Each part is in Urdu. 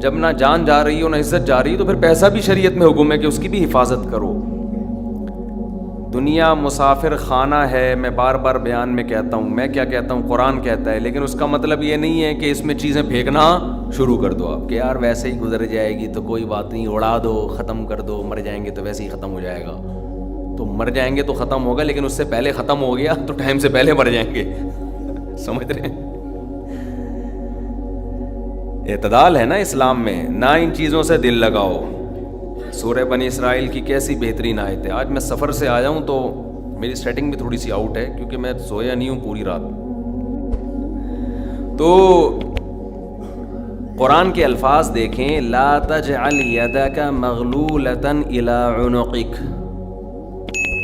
جب نہ جان جا رہی ہو نہ عزت جا رہی تو پھر پیسہ بھی شریعت میں حکم ہے کہ اس کی بھی حفاظت کرو. دنیا مسافر خانہ ہے. میں بار بار بیان میں کہتا ہوں, میں کیا کہتا ہوں, قرآن کہتا ہے, لیکن اس کا مطلب یہ نہیں ہے کہ اس میں چیزیں پھینکنا شروع کر دو آپ کہ یار ویسے ہی گزر جائے گی تو کوئی بات نہیں, اڑا دو, ختم کر دو, مر جائیں گے تو ویسے ہی ختم ہو جائے گا. تو مر جائیں گے تو ختم ہوگا, لیکن اس سے پہلے ختم ہو گیا تو ٹائم سے پہلے مر جائیں گے. سمجھ رہے ہیں؟ اعتدال ہے نا اسلام میں, نہ ان چیزوں سے دل لگاؤ. سورہ بنی اسرائیل کی کیسی بہترین آیت ہے. آج میں سفر سے آیا ہوں تو میری سیٹنگ بھی تھوڑی سی آؤٹ ہے کیونکہ میں سویا نہیں ہوں پوری رات. تو قرآن کے الفاظ دیکھیں, لا تجعل یدک مغلولۃ الی عنقک,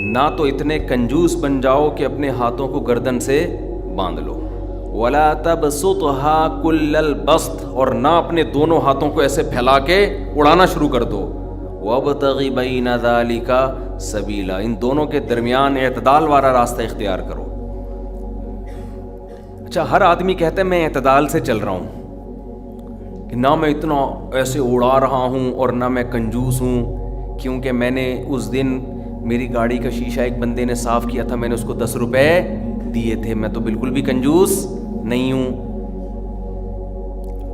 نہ تو اتنے کنجوس بن جاؤ کہ اپنے ہاتھوں کو گردن سے باندھ لو, ولا تبسطها کل البسط, اور نہ اپنے دونوں ہاتھوں کو ایسے پھیلا کے اڑانا شروع کر دو. وابتغ بین ذلک سبیلا, ان دونوں کے درمیان اعتدال والا راستہ اختیار کرو. اچھا, ہر آدمی کہتا ہے میں اعتدال سے چل رہا ہوں, کہ نہ میں اتنا ایسے اڑا رہا ہوں اور نہ میں کنجوس ہوں, کیونکہ میں نے اس دن میری گاڑی کا شیشہ ایک بندے نے صاف کیا تھا, میں نے اس کو 10 روپے دیے تھے, میں تو بالکل بھی کنجوس نہیں ہوں.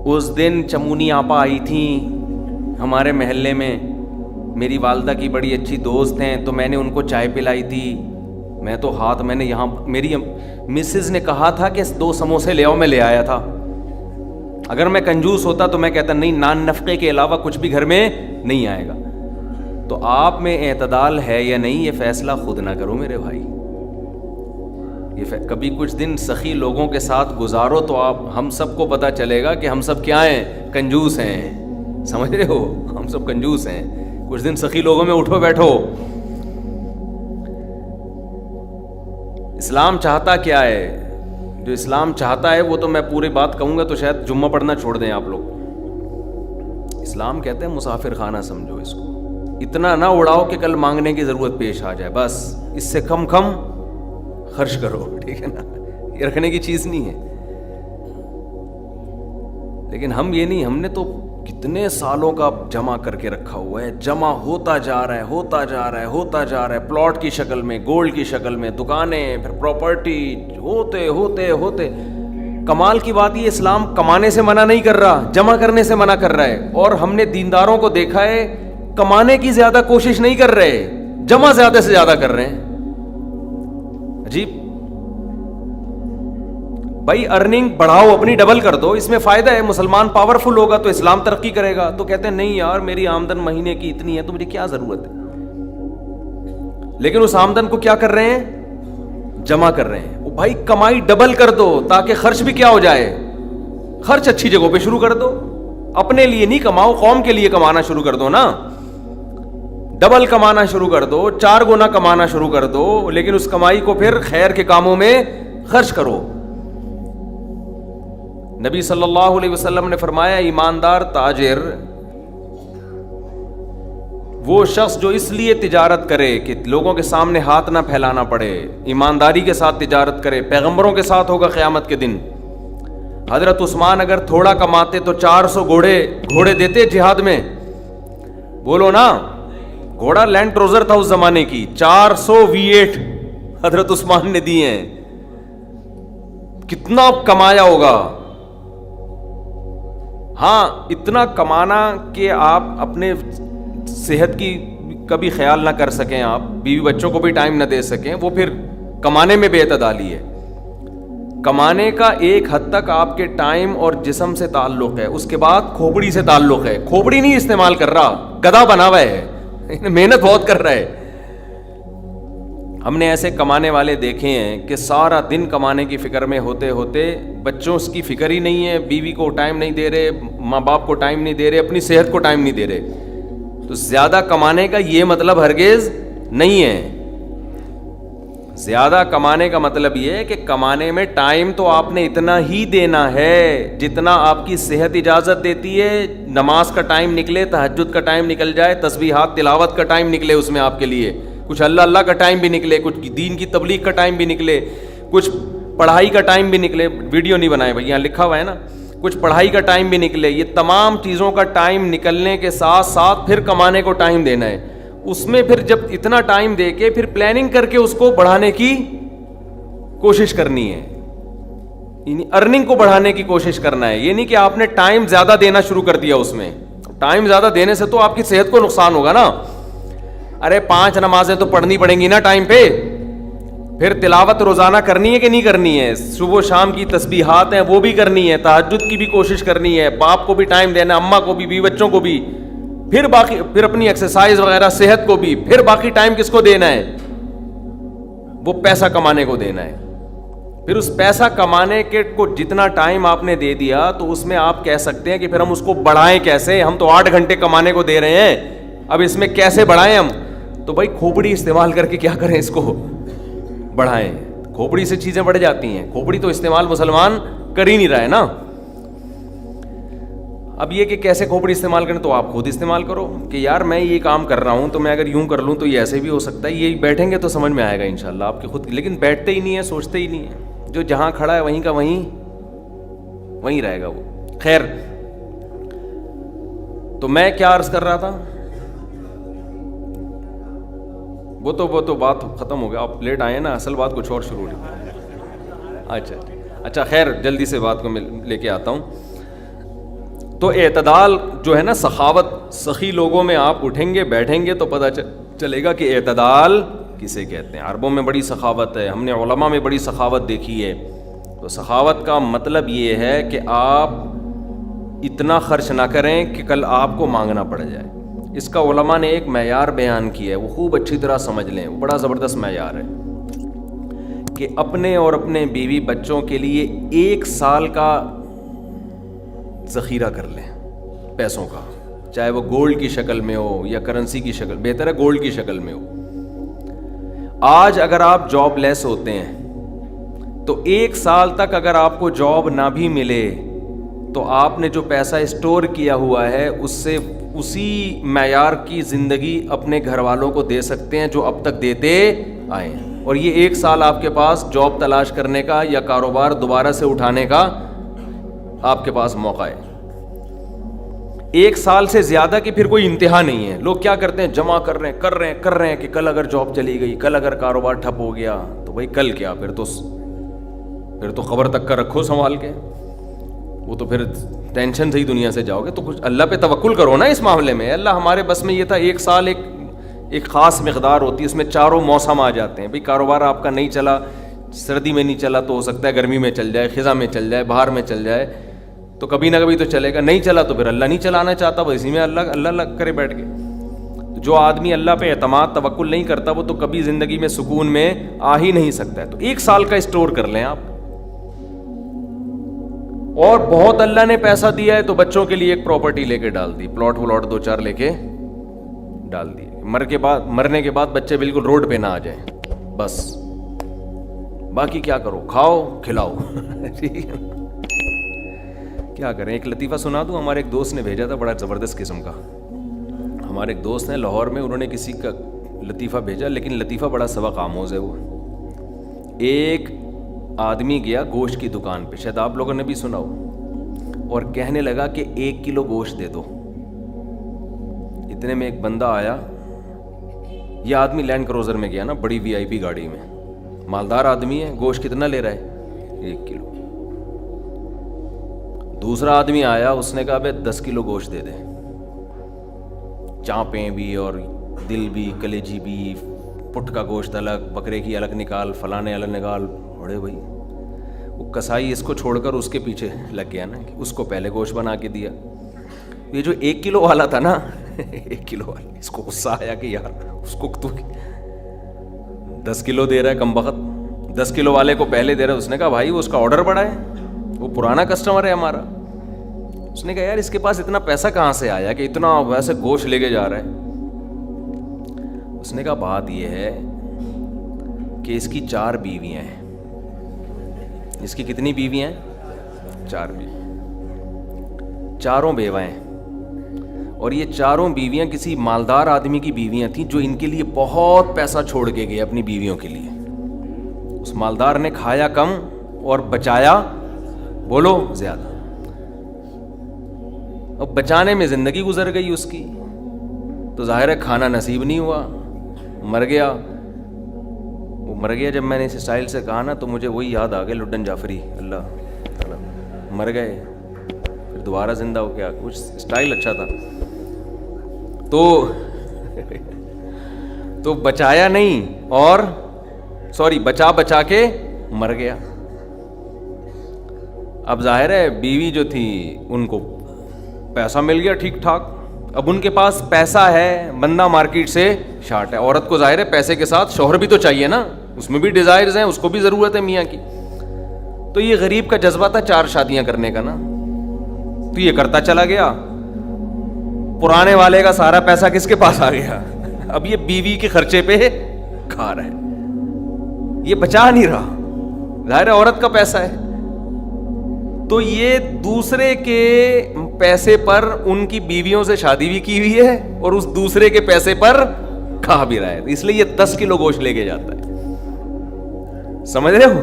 اس دن چمونی آپا آئی تھیں ہمارے محلے میں, میری والدہ کی بڑی اچھی دوست ہیں, تو میں نے ان کو چائے پلائی تھی. میں تو میں نے یہاں, میری مسز نے کہا تھا کہ 2 سموسے لے آؤ, میں لے آیا تھا. اگر میں کنجوس ہوتا تو میں کہتا نہیں, نان نفقے کے علاوہ کچھ بھی گھر میں نہیں آئے گا. تو آپ میں اعتدال ہے یا نہیں, یہ فیصلہ خود نہ کرو میرے بھائی. یہ کبھی کچھ دن سخی لوگوں کے ساتھ گزارو تو ہم سب کو پتہ چلے گا کہ ہم سب کیا ہیں, کنجوس ہیں. سمجھ رہے ہو, ہم سب کنجوس ہیں. کچھ دن سخی لوگوں میں اٹھو بیٹھو. اسلام چاہتا کیا ہے؟ جو اسلام چاہتا ہے وہ تو میں پوری بات کہوں گا تو شاید جمعہ پڑھنا چھوڑ دیں آپ لوگ. اسلام کہتے ہیں مسافر خانہ سمجھو اس کو, اتنا نہ اڑاؤ کہ کل مانگنے کی ضرورت پیش آ جائے, بس اس سے کم خرچ کرو, ٹھیک ہے نا. یہ رکھنے کی چیز نہیں ہے. لیکن ہم یہ نہیں, ہم نے تو کتنے سالوں کا جمع کر کے رکھا ہوا ہے, جمع ہوتا جا رہا ہے, ہوتا جا رہا ہے, ہوتا جا رہا ہے, پلاٹ کی شکل میں, گولڈ کی شکل میں, دکانیں, پھر پراپرٹی, ہوتے ہوتے ہوتے. کمال کی بات یہ, اسلام کمانے سے منع نہیں کر رہا, جمع کرنے سے منع کر رہا ہے. اور ہم نے دینداروں کو دیکھا ہے کمانے کی زیادہ کوشش نہیں کر رہے, جمع زیادہ سے زیادہ کر رہے ہیں. عجیب بھائی, ارننگ بڑھاؤ, اپنی ڈبل کر دو, اس میں فائدہ ہے. مسلمان پاورفل ہوگا تو اسلام ترقی کرے گا. تو کہتے ہیں نہیں یار میری آمدن مہینے کی اتنی ہے تو مجھے کیا ضرورت ہے. لیکن اس آمدن کو کیا کر رہے ہیں, جمع کر رہے ہیں. بھائی کمائی ڈبل کر دو تاکہ خرچ بھی کیا ہو جائے, خرچ اچھی جگہوں پہ شروع کر دو. اپنے لیے نہیں کماؤ, قوم کے لیے کمانا شروع کر دو نا. ڈبل کمانا شروع کر دو, 4 گنا کمانا شروع کر دو, لیکن اس کمائی کو پھر خیر کے کاموں میں خرچ کرو. نبی صلی اللہ علیہ وسلم نے فرمایا, ایماندار تاجر وہ شخص جو اس لیے تجارت کرے کہ لوگوں کے سامنے ہاتھ نہ پھیلانا پڑے, ایمانداری کے ساتھ تجارت کرے. پیغمبروں کے ساتھ ہوگا قیامت کے دن. حضرت عثمان اگر تھوڑا کماتے تو 400 گھوڑے دیتے جہاد میں. بولو نا, گھوڑا لینڈ کروزر تھا اس زمانے کی, 400 V8 حضرت عثمان نے دیے ہیں. کتنا کمایا ہوگا. ہاں, اتنا کمانا کہ آپ اپنے صحت کی کبھی خیال نہ کر سکیں, آپ بیوی بچوں کو بھی ٹائم نہ دے سکیں, وہ پھر کمانے میں بے اعتدالی ہے. کمانے کا ایک حد تک آپ کے ٹائم اور جسم سے تعلق ہے, اس کے بعد کھوپڑی سے تعلق ہے. کھوپڑی نہیں استعمال کر رہا, گدھا بنا ہوا ہے, محنت بہت کر رہا ہے. ہم نے ایسے کمانے والے دیکھے ہیں کہ سارا دن کمانے کی فکر میں ہوتے ہوتے بچوں کی فکر ہی نہیں ہے, بیوی کو ٹائم نہیں دے رہے, ماں باپ کو ٹائم نہیں دے رہے, اپنی صحت کو ٹائم نہیں دے رہے. تو زیادہ کمانے کا یہ مطلب ہرگز نہیں ہے. زیادہ کمانے کا مطلب یہ ہے کہ کمانے میں ٹائم تو آپ نے اتنا ہی دینا ہے جتنا آپ کی صحت اجازت دیتی ہے. نماز کا ٹائم نکلے, تہجد کا ٹائم نکل جائے, تسبیحات تلاوت کا ٹائم نکلے, اس میں آپ کے لیے کچھ اللہ کا ٹائم بھی نکلے, کچھ دین کی تبلیغ کا ٹائم بھی نکلے, کچھ پڑھائی کا ٹائم بھی نکلے. ویڈیو نہیں بنائے بھائی, یہاں لکھا ہوا ہے نا, کچھ پڑھائی کا ٹائم بھی نکلے, یہ تمام چیزوں کا ٹائم نکلنے کے ساتھ ساتھ پھر کمانے کو ٹائم دینا ہے. اس میں پھر جب اتنا ٹائم دے کے پھر پلاننگ کر کے اس کو بڑھانے کی کوشش کرنی ہے, یعنی ارننگ کو بڑھانے کی کوشش کرنا ہے. یہ نہیں کہ آپ نے ٹائم زیادہ دینا شروع کر دیا, اس میں ٹائم زیادہ دینے سے تو آپ کی صحت کو نقصان ہوگا نا. ارے 5 نمازیں تو پڑھنی پڑیں گی نا ٹائم پہ, پھر تلاوت روزانہ کرنی ہے کہ نہیں کرنی ہے, صبح و شام کی تسبیحات ہیں وہ بھی کرنی ہے, تہجد کی بھی کوشش کرنی ہے, باپ کو بھی ٹائم دینا, اماں کو بھی, بیوی بچوں کو بھی, پھر باقی پھر اپنی ایکسرسائز وغیرہ صحت کو بھی, پھر باقی ٹائم کس کو دینا ہے, وہ پیسہ کمانے کو دینا ہے. پھر اس پیسہ کمانے کے کو جتنا ٹائم آپ نے دے دیا تو اس میں آپ کہہ سکتے ہیں کہ پھر ہم اس کو بڑھائیں کیسے, ہم تو 8 گھنٹے کمانے کو دے رہے ہیں, اب اس میں کیسے بڑھائیں ہم. تو بھائی کھوپڑی استعمال کر کے کیا کریں, اس کو بڑھائیں. کھوپڑی سے چیزیں بڑھ جاتی ہیں, کھوپڑی تو استعمال مسلمان کر ہی نہیں رہا ہے نا. اب یہ کہ کیسے کھوپڑی استعمال کریں, تو آپ خود استعمال کرو کہ یار میں یہ کام کر رہا ہوں تو میں اگر یوں کر لوں تو یہ ایسے بھی ہو سکتا ہے. یہ بیٹھیں گے تو سمجھ میں آئے گا انشاءاللہ آپ کے خود, لیکن بیٹھتے ہی نہیں ہیں, سوچتے ہی نہیں ہیں. جو جہاں کھڑا ہے وہیں کا وہیں رہے گا وہ. خیر, تو میں کیا عرض کر رہا تھا, وہ تو بات ختم ہو گیا, آپ لیٹ آئے نا, اصل بات کچھ اور شروع ہوئی. اچھا خیر, جلدی سے بات کو میں لے کے آتا ہوں. تو اعتدال جو ہے نا, سخاوت, سخی لوگوں میں آپ اٹھیں گے بیٹھیں گے تو پتہ چلے گا کہ اعتدال کسے کہتے ہیں. عربوں میں بڑی سخاوت ہے, ہم نے علماء میں بڑی سخاوت دیکھی ہے. تو سخاوت کا مطلب یہ ہے کہ آپ اتنا خرچ نہ کریں کہ کل آپ کو مانگنا پڑ جائے. اس کا علماء نے ایک معیار بیان کیا ہے, وہ خوب اچھی طرح سمجھ لیں, وہ بڑا زبردست معیار ہے کہ اپنے اور اپنے بیوی بچوں کے لیے 1 سال کا ذخیرہ کر لیں پیسوں کا, چاہے وہ گولڈ کی شکل میں ہو یا کرنسی کی شکل, بہتر ہے گولڈ کی شکل میں ہو. آج اگر آپ جاب لیس ہوتے ہیں تو 1 سال تک اگر آپ کو جاب نہ بھی ملے تو آپ نے جو پیسہ اسٹور کیا ہوا ہے اس سے اسی معیار کی زندگی اپنے گھر والوں کو دے سکتے ہیں جو اب تک دیتے آئے ہیں. اور یہ 1 سال آپ کے پاس جاب تلاش کرنے کا یا کاروبار دوبارہ سے اٹھانے کا آپ کے پاس موقع ہے. 1 سال سے زیادہ کی پھر کوئی انتہا نہیں ہے. لوگ کیا کرتے ہیں, جمع کر رہے ہیں کہ کل اگر جاب چلی گئی, کل اگر کاروبار ٹھپ ہو گیا تو بھائی کل کیا, پھر تو خبر تک کا رکھو سنبھال کے, وہ تو پھر ٹینشن سے ہی دنیا سے جاؤ گے. تو کچھ اللہ پہ توکل کرو نا اس معاملے میں. اللہ ہمارے بس میں یہ تھا, 1 سال ایک خاص مقدار ہوتی ہے, اس میں چاروں موسم آ جاتے ہیں. بھائی کاروبار آپ کا نہیں چلا, سردی میں نہیں چلا تو ہو سکتا ہے گرمی میں چل جائے, خزاں میں چل جائے, بہار میں چل جائے, تو کبھی نہ کبھی تو چلے گا. نہیں چلا تو پھر اللہ نہیں چلانا چاہتا, بس اسی میں اللہ کرے بیٹھ کے. جو آدمی اللہ پہ اعتماد توکل نہیں کرتا وہ تو کبھی زندگی میں سکون میں آ ہی نہیں سکتا ہے. تو 1 سال کا اسٹور کر لیں آپ. اور بہت اللہ نے پیسہ دیا ہے تو بچوں کے لیے ایک پراپرٹی لے کے ڈال دی, پلاٹ 2-4 لے کے ڈال دی. مرنے کے بعد بچے بالکل روڈ پہ نہ آ جائیں, بس باقی کیا کرو, کھاؤ کھلاؤ. ٹھیک ہے, کیا کریں. ایک لطیفہ سنا دوں, ہمارے ایک دوست نے بھیجا تھا, بڑا زبردست قسم کا. ہمارے ایک دوست ہیں لاہور میں, انہوں نے کسی کا لطیفہ بھیجا, لیکن لطیفہ بڑا سبق آموز ہے. وہ ایک آدمی گیا گوشت کی دکان پہ, شاید آپ لوگوں نے بھی سنا ہو, اور کہنے لگا کہ 1 کلو گوشت دے دو. اتنے میں ایک بندہ آیا, یہ آدمی لینڈ کروزر میں گیا نا, بڑی VIP گاڑی میں, مالدار آدمی ہے. گوشت کتنا لے رہا ہے, 1 کلو. دوسرا آدمی آیا, اس نے کہا بھائی 10 کلو گوشت دے دے, چانپیں بھی اور دل بھی, کلیجی بھی, پٹ کا گوشت الگ, بکرے کی الگ نکال, فلانے الگ نکال. بڑے بھائی وہ کسائی اس کو چھوڑ کر اس کے پیچھے لگ گیا نا, اس کو پہلے گوشت بنا کے دیا. یہ جو 1 کلو والا تھا نا 1 کلو والا, اس کو غصہ آیا کہ یار اس کو تو 10 کلو دے رہا ہے کم بخت, 10 کلو والے کو پہلے دے رہا ہے. اس نے کہا بھائی وہ اس کا آرڈر بڑا ہے, وہ پرانا کسٹمر ہے ہمارا. اس نے کہا یار اس کے پاس اتنا پیسہ کہاں سے آیا کہ اتنا ویسے گوشت لے کے جا رہا ہے. اس نے کہا بات یہ ہے کہ اس کی 4 بیویاں ہیں. اس کی کتنی بیویاں ہیں, 4 بیوی, چاروں بیوہ ہیں. اور یہ چاروں بیویاں کسی مالدار آدمی کی بیویاں تھیں جو ان کے لیے بہت پیسہ چھوڑ کے گئے اپنی بیویوں کے لیے. اس مالدار نے کھایا کم اور بچایا بولو زیادہ. اور بچانے میں زندگی گزر گئی اس کی، تو ظاہر ہے کھانا نصیب نہیں ہوا، مر گیا۔ وہ مر گیا جب میں نے اس اسٹائل سے کہا نا، تو مجھے وہی یاد آ گیا لڈن جعفری، اللہ تعالیٰ، مر گئے پھر دوبارہ زندہ ہو گیا، کچھ اسٹائل اچھا تھا۔ تو بچایا نہیں، اور بچا کے مر گیا۔ اب ظاہر ہے بیوی جو تھی ان کو پیسہ مل گیا ٹھیک ٹھاک، اب ان کے پاس پیسہ ہے، بندہ مارکیٹ سے شارٹ ہے۔ عورت کو ظاہر ہے پیسے کے ساتھ شوہر بھی تو چاہیے نا، اس میں بھی ڈیزائرز ہیں، اس کو بھی ضرورت ہے میاں کی۔ تو یہ غریب کا جذبہ تھا 4 شادیاں کرنے کا نا، تو یہ کرتا چلا گیا، پرانے والے کا سارا پیسہ کس کے پاس آ گیا، اب یہ بیوی کے خرچے پہ کھا رہا ہے، یہ بچا نہیں رہا، ظاہر ہے عورت کا پیسہ ہے، تو یہ دوسرے کے پیسے پر ان کی بیویوں سے شادی بھی کی ہوئی ہے اور اس دوسرے کے پیسے پر کھا بھی رہا ہے، اس لیے یہ 10 کلو گوشت لے کے جاتا ہے، سمجھ رہے ہو؟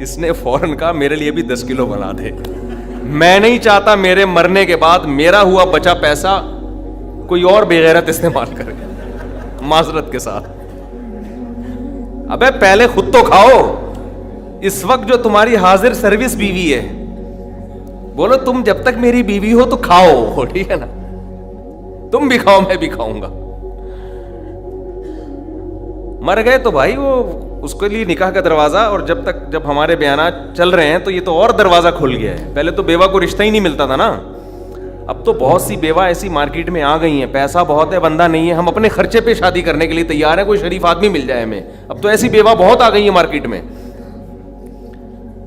اس نے فوراً کہا میرے لیے بھی 10 کلو بنا دے، میں نہیں چاہتا میرے مرنے کے بعد میرا ہوا بچا پیسہ کوئی اور بے غیرت استعمال کرے، معذرت کے ساتھ۔ ابے پہلے خود تو کھاؤ، اس وقت جو تمہاری حاضر سروس بیوی ہے، بولو تم جب تک میری بیوی ہو تو کھاؤ، ٹھیک ہے نا، تم بھی کھاؤ میں بھی کھاؤں گا۔ مر گئے تو بھائی وہ اس کے لیے نکاح کا دروازہ، اور جب ہمارے بیانات چل رہے ہیں تو یہ تو اور دروازہ کھل گیا ہے، پہلے تو بیوہ کو رشتہ ہی نہیں ملتا تھا نا، اب تو بہت سی بیوہ ایسی مارکیٹ میں آ گئی ہیں، پیسہ بہت ہے، بندہ نہیں ہے، ہم اپنے خرچے پہ شادی کرنے کے لیے تیار ہیں، کوئی شریف آدمی مل جائے ہمیں، اب تو ایسی بیوہ بہت آ گئی ہیں مارکیٹ میں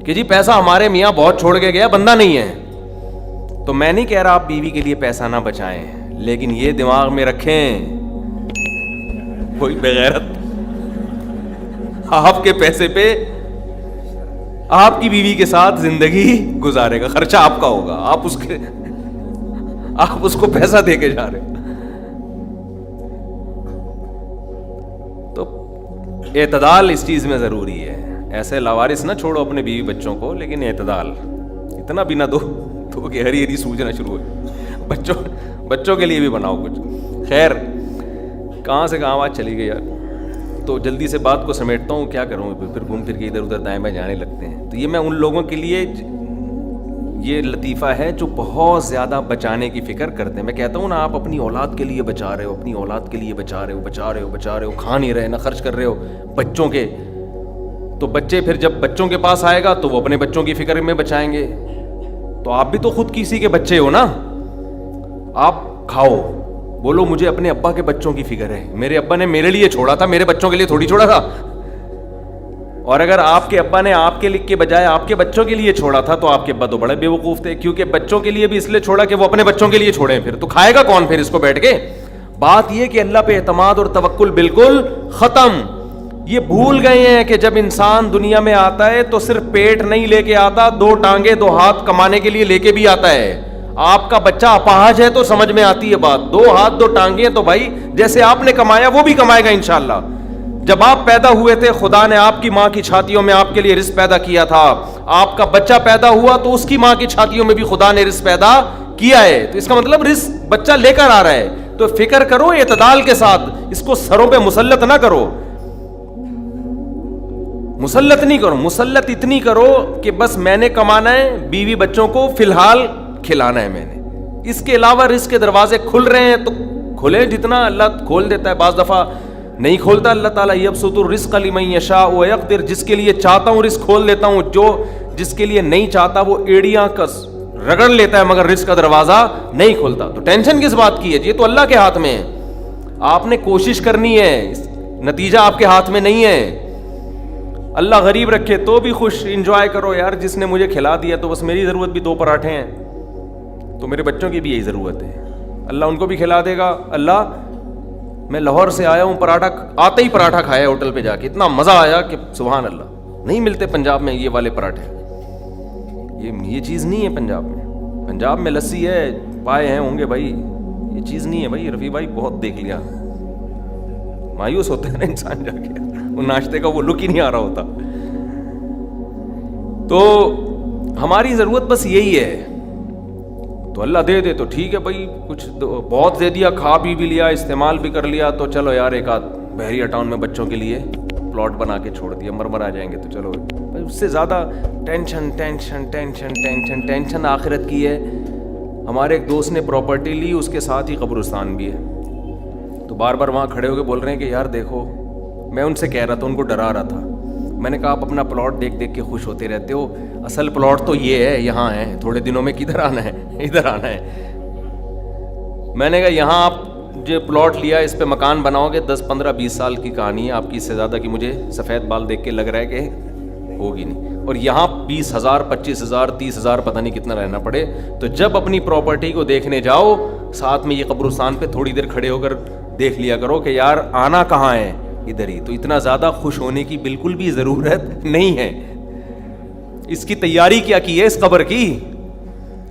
کہ جی پیسہ ہمارے میاں بہت چھوڑ کے گیا، بندہ نہیں ہے۔ تو میں نہیں کہہ رہا آپ بیوی کے لیے پیسہ نہ بچائیں، لیکن یہ دماغ میں رکھیں کوئی بغیرت آپ کے پیسے پہ آپ کی بیوی کے ساتھ زندگی گزارے گا، خرچہ آپ کا ہوگا، آپ اس کو پیسہ دے کے جا رہے ہو۔ تو اعتدال اس چیز میں ضروری ہے، ایسے لاوارث نہ چھوڑو اپنے بیوی بچوں کو، لیکن اعتدال، اتنا بھی نہ دو کہ ہری ہری سوجنا شروع ہو، بچوں کے لیے بھی بناؤ کچھ۔ خیر، کہاں سے کہاں بات چلی گئی یار، تو جلدی سے بات کو سمیٹتا ہوں، کیا کروں، پھر گھوم پھر کے ادھر ادھر دائیں بائیں جانے لگتے ہیں۔ تو یہ میں ان لوگوں کے لیے یہ لطیفہ ہے جو بہت زیادہ بچانے کی فکر کرتے ہیں۔ میں کہتا ہوں نا، آپ اپنی اولاد کے لیے بچا رہے ہو، اپنی اولاد کے لیے بچا رہے ہو، کھا نہیں رہے، نہ خرچ کر رہے ہو بچوں کے، تو بچے پھر جب بچوں کے پاس آئے گا تو وہ اپنے بچوں کی فکر میں بچائیں گے، تو آپ بھی تو خود کسی کے بچے ہو نا، آپ کھاؤ، بولو مجھے اپنے ابا کے بچوں کی فکر ہے، میرے ابا نے میرے لیے چھوڑا تھا، میرے بچوں کے لیے تھوڑی چھوڑا تھا۔ اور اگر آپ کے ابا نے آپ کے بجائے آپ کے بچوں کے لیے چھوڑا تھا تو آپ کے ابا تو بڑے بے وقوف تھے، کیونکہ بچوں کے لیے بھی اس لیے چھوڑا کہ وہ اپنے بچوں کے لیے چھوڑیں، پھر تو کھائے گا کون پھر اس کو بیٹھ کے؟ بات یہ کہ اللہ پہ اعتماد اور توکل بالکل ختم۔ یہ بھول گئے ہیں کہ جب انسان دنیا میں آتا ہے تو صرف پیٹ نہیں لے کے آتا، 2 ٹانگیں 2 ہاتھ کمانے کے لیے لے کے بھی آتا ہے۔ آپ کا بچہ اپاہج ہے تو سمجھ میں آتی ہے بات، 2 ہاتھ 2 ٹانگیں، تو بھائی جیسے آپ نے کمایا وہ بھی کمائے گا انشاءاللہ۔ جب آپ پیدا ہوئے تھے خدا نے آپ کی ماں کی چھاتیوں میں آپ کے لیے رزق پیدا کیا تھا، آپ کا بچہ پیدا ہوا تو اس کی ماں کی چھاتیوں میں بھی خدا نے رزق پیدا کیا ہے، تو اس کا مطلب رزق بچہ لے کر آ رہا ہے۔ تو فکر کرو اعتدال کے ساتھ، اس کو سروں پہ مسلط نہ کرو، مسلط نہیں کرو، مسلط اتنی کرو کہ بس میں نے کمانا ہے، بیوی بچوں کو فی الحال کھلانا ہے میں نے، اس کے علاوہ رزق کے دروازے کھل رہے ہیں تو کھلے، جتنا اللہ کھول دیتا ہے، بعض دفعہ نہیں کھولتا اللہ تعالیٰ، یبسط الرزق لمن یشاء ویقدر، جس کے لیے چاہتا ہوں رزق کھول دیتا ہوں، جس کے لیے نہیں چاہتا وہ ایڑیاں کس رگڑ لیتا ہے مگر رزق کا دروازہ نہیں کھولتا۔ تو ٹینشن کس بات کی ہے؟ یہ تو اللہ کے ہاتھ میں ہے، آپ نے کوشش کرنی ہے، نتیجہ آپ کے ہاتھ میں نہیں ہے۔ اللہ غریب رکھے تو بھی خوش، انجوائے کرو یار، جس نے مجھے کھلا دیا تو بس میری ضرورت بھی 2 پراٹھے ہیں، تو میرے بچوں کی بھی یہی ضرورت ہے، اللہ ان کو بھی کھلا دے گا۔ اللہ میں لاہور سے آیا ہوں، پراٹھا آتے ہی پراٹھا کھایا ہوٹل پہ جا کے، اتنا مزہ آیا کہ سبحان اللہ، نہیں ملتے پنجاب میں یہ والے پراٹھے، یہ چیز نہیں ہے پنجاب میں۔ پنجاب میں لسی ہے، پائے ہیں ہوں گے بھائی، یہ چیز نہیں ہے بھائی۔ رفیع بھائی بہت دیکھ لیا، مایوس ہوتا ہے نا انسان جا کے، وہ ناشتے کا وہ لک ہی نہیں آ رہا ہوتا۔ تو ہماری ضرورت بس یہی ہے تو اللہ دے دے تو ٹھیک ہے بھائی, کچھ بہت دے دیا, کھا بھی لیا, استعمال بھی کر لیا, تو چلو یار ایک آدھ بحریہ ٹاؤن میں بچوں کے لیے پلاٹ بنا کے چھوڑ دیا, مر آ جائیں گے تو چلو. اس سے زیادہ tension tension tension tension tension آخرت کی ہے. ہمارے ایک دوست نے پراپرٹی لی, اس کے ساتھ ہی قبرستان بھی ہے, تو بار بار وہاں کھڑے ہو کے بول رہے ہیں کہ یار دیکھو, میں ان سے کہہ رہا تھا, ان کو ڈرا رہا تھا, میں نے کہا آپ اپنا پلاٹ دیکھ دیکھ کے خوش ہوتے رہتے ہو, اصل پلاٹ تو یہ ہے, یہاں ہے, تھوڑے دنوں میں کدھر آنا ہے, ادھر آنا ہے. میں نے کہا یہاں آپ جو پلاٹ لیا اس پہ مکان بناؤ گے 10 15 20 سال کی کہانی ہے آپ کی, اس سے زیادہ کی مجھے سفید بال دیکھ کے لگ رہا ہے کہ ہوگی نہیں. اور یہاں 20,000 25,000 30,000 پتہ نہیں کتنا رہنا پڑے. تو جب اپنی پراپرٹی کو دیکھنے جاؤ, ساتھ میں یہ قبرستان پہ تھوڑی دیر کھڑے ہو کر دیکھ لیا کرو کہ یار آنا کہاں ہے, ادھر ہی. تو اتنا زیادہ خوش ہونے کی بالکل بھی ضرورت نہیں ہے. اس کی تیاری کیا کی ہے اس قبر کی,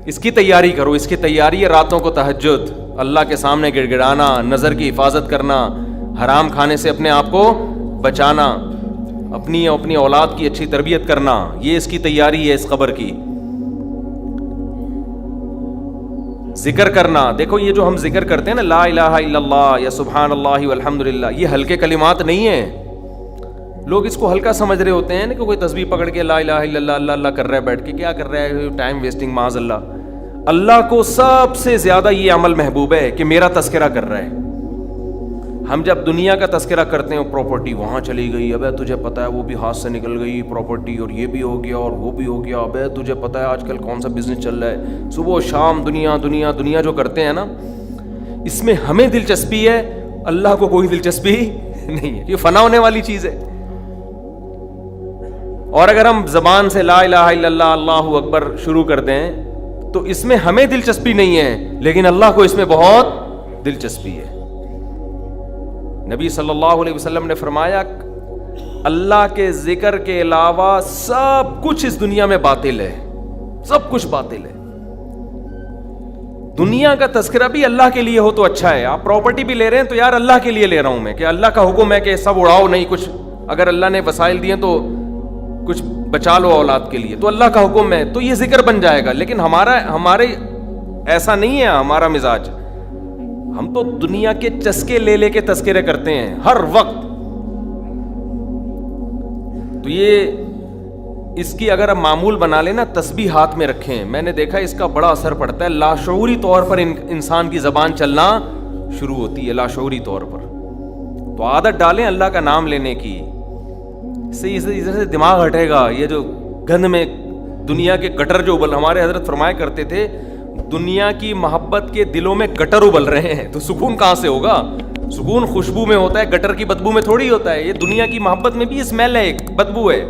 اس کی تیاری کرو. اس کی تیاری ہے راتوں کو تہجد, اللہ کے سامنے گڑ گڑانا, نظر کی حفاظت کرنا, حرام کھانے سے اپنے آپ کو بچانا, اپنی اولاد کی اچھی تربیت کرنا. یہ اس کی تیاری ہے اس قبر کی. ذکر کرنا, دیکھو یہ جو ہم ذکر کرتے ہیں نا, لا الہ الا اللہ یا سبحان اللہ والحمد للہ, یہ ہلکے کلمات نہیں ہیں. لوگ اس کو ہلکا سمجھ رہے ہوتے ہیں نا, کہ کوئی تسبیح پکڑ کے لا الہ الا اللہ اللہ اللہ کر رہا ہے بیٹھ کے, کیا کر رہا ہے, ٹائم ویسٹنگ معاذ اللہ. اللہ کو سب سے زیادہ یہ عمل محبوب ہے کہ میرا تذکرہ کر رہا ہے. ہم جب دنیا کا تذکرہ کرتے ہیں, پراپرٹی وہاں چلی گئی, ابے تجھے پتا ہے وہ بھی ہاتھ سے نکل گئی پراپرٹی, اور یہ بھی ہو گیا اور وہ بھی ہو گیا, ابے تجھے پتا ہے آج کل کون سا بزنس چل رہا ہے. صبح و شام دنیا دنیا دنیا جو کرتے ہیں نا, اس میں ہمیں دلچسپی ہے, اللہ کو کوئی دلچسپی نہیں ہے. یہ فنا ہونے والی چیز ہے. اور اگر ہم زبان سے لا الہ الا اللہ اللہ اکبر شروع کر دیں تو اس میں ہمیں دلچسپی نہیں ہے, لیکن اللہ کو اس میں بہت دلچسپی ہے. نبی صلی اللہ علیہ وسلم نے فرمایا اللہ کے ذکر کے علاوہ سب کچھ اس دنیا میں باطل ہے, سب کچھ باطل ہے. دنیا کا تذکرہ بھی اللہ کے لیے ہو تو اچھا ہے. آپ پراپرٹی بھی لے رہے ہیں تو یار اللہ کے لیے لے رہا ہوں میں, کہ اللہ کا حکم ہے کہ سب اڑاؤ نہیں, کچھ اگر اللہ نے وسائل دیے تو کچھ بچا لو اولاد کے لیے, تو اللہ کا حکم ہے تو یہ ذکر بن جائے گا. لیکن ہمارے ایسا نہیں ہے ہمارا مزاج. ہم تو دنیا کے چسکے لے کے تذکرے کرتے ہیں ہر وقت. تو یہ اس کی اگر ہم معمول بنا لیں نا, تسبیح ہاتھ میں رکھیں, میں نے دیکھا اس کا بڑا اثر پڑتا ہے. لاشعوری طور پر انسان کی زبان چلنا شروع ہوتی ہے, لاشعوری طور پر. تو عادت ڈالیں اللہ کا نام لینے کی, اس سے دماغ ہٹے گا. یہ جو گند میں دنیا کے گٹر جو ہمارے حضرت فرمایا کرتے تھے, دنیا کی محبت کے دلوں میں گٹر ابل رہے ہیں, تو سکون کہاں سے ہوگا؟ سکون خوشبو میں ہوتا ہے, گٹر کی بدبو میں تھوڑی ہوتا ہے. یہ دنیا کی محبت میں بھی اسمیل ہے, ایک بدبو ہے.